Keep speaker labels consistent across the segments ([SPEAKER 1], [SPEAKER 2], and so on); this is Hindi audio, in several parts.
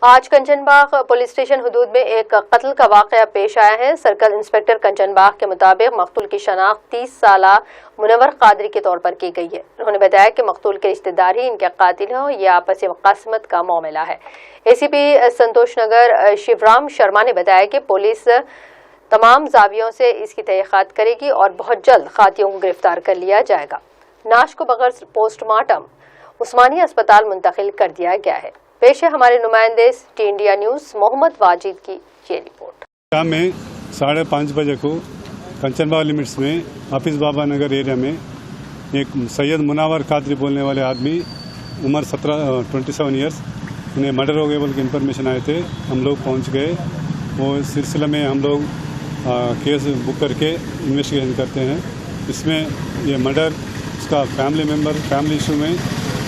[SPEAKER 1] आज कंचनबाग पुलिस स्टेशन हदूद में एक कत्ल का वाकया पेश आया है। सर्कल इंस्पेक्टर कंचनबाग के मुताबिक मकतूल की शनाख्त 30 साला मुनव्वर कादरी के तौर पर की गई है। उन्होंने बताया कि मकतूल के रिश्तेदार ही इनके कातिल हैं और यह आपसी मुकासमत का मामला है। एसीपी संतोष नगर शिवराम शर्मा ने बताया कि पुलिस तमाम जावियों से इसकी तहकीकात करेगी और बहुत जल्द कातिलों को गिरफ्तार कर लिया जाएगा। नाश को बगैर पोस्टमार्टम उस्मानिया अस्पताल मुंतकिल कर दिया गया है। पेश है हमारे नुमाइंदे city India news Mohammad Wajid की ये रिपोर्ट।
[SPEAKER 2] शाम में 5:30 बजे को कंचनबाग लिमिट्स में हाफिज बाबा नगर एरिया में एक सैयद मुनव्वर कादरी बोलने वाले आदमी उम्र 27 ईयर्स उन्हें मर्डर हो गए बोल के इन्फॉर्मेशन आए थे। हम लोग पहुंच गए। वो सिलसिले में हम लोग केस बुक करके इन्वेस्टिगेशन करते हैं। इसमें ये मर्डर उसका फैमिली इशू में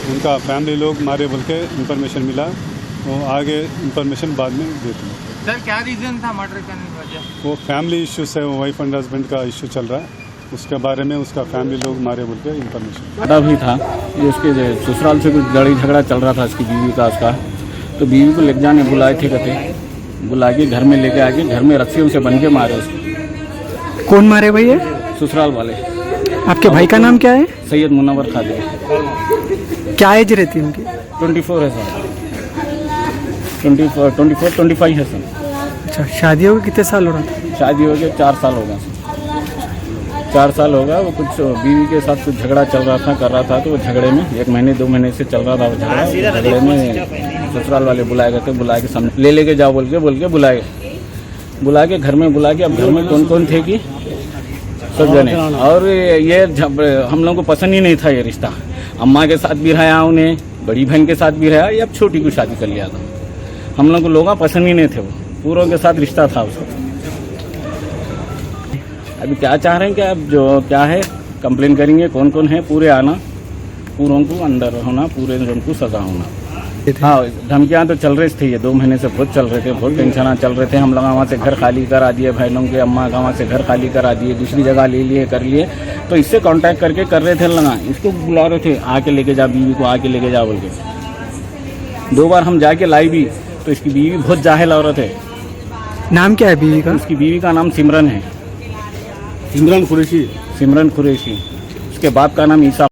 [SPEAKER 2] उनका फैमिली लोग मारे बोल के इन्फॉर्मेशन मिला। वो आगे इन्फॉर्मेशन बाद में देते हैं।
[SPEAKER 3] सर क्या रीजन था मर्डर करने की वजह?
[SPEAKER 2] वो फैमिली इश्यूज है, वो वाइफ एंड हस्बैंड का इश्यू चल रहा है। उसके बारे में उसका फैमिली लोग मारे बोल के इन्फॉर्मेशन
[SPEAKER 4] बड़ा भी था। ये उसके ससुराल से कुछ लड़ाई झगड़ा चल रहा था उसकी बीवी का उसका, तो बीवी को लेके जाने बुलाए थे कहते, बुला के घर में लेके आके घर में रस्सियों से बन के मारे उसको।
[SPEAKER 5] कौन मारे भैया?
[SPEAKER 4] ससुराल वाले।
[SPEAKER 5] आपके भाई का नाम क्या है?
[SPEAKER 4] सैयद मुनव्वर कादरी।
[SPEAKER 5] क्या एज रहती है उनकी?
[SPEAKER 4] 24 है सर। 25 है सर।
[SPEAKER 5] अच्छा, शादी हो गई कितने साल हो रहा था?
[SPEAKER 4] शादी हो गया 4 साल हो गया। 4 साल हो गया। वो कुछ बीवी के साथ कुछ झगड़ा चल रहा था, कर रहा था, तो वो झगड़े में 1 महीने 2 महीने से चल रहा था वो झगड़ा। झगड़े में ससुराल वाले बुलाए गए थे, बुला के सामने लेके जाओ बोल के बुला के घर में बुला के, अब घर में कौन कौन थे कि सब जने। और ये हम लोगों को पसंद ही नहीं था ये रिश्ता। अम्मा के साथ भी रहा उन्हें, बड़ी बहन के साथ भी रहा, या अब छोटी को शादी कर लिया था। हम लोग को लोग पसंद ही नहीं थे, वो पूरों के साथ रिश्ता था उसका। अभी क्या चाह रहे हैं कि अब जो क्या है कंप्लेन करेंगे, कौन कौन है पूरे आना, पूरों को अंदर होना, पूरे उनको सजा होना। हाँ, धमकियाँ तो चल रही थी ये 2 महीने से, बहुत चल रहे थे, बहुत टेंशन चल रहे थे। हम लोग वहाँ से घर खाली करा दिए, भाई लोगों के अम्मा गाँव से घर खाली करा दिए, दूसरी जगह ले लिए कर लिए। तो इससे कांटेक्ट करके कर रहे थे, लगा इसको बुला रहे थे आके लेके जा, बीवी को आके लेके जा बोल के। 2 बार हम जाके लाई भी, तो इसकी बीवी बहुत जाहिल औरत है।
[SPEAKER 5] नाम क्या है बीवी का?
[SPEAKER 4] उसकी बीवी का नाम सिमरन है। सिमरन कुरैशी। उसके बाप का नाम ईसा।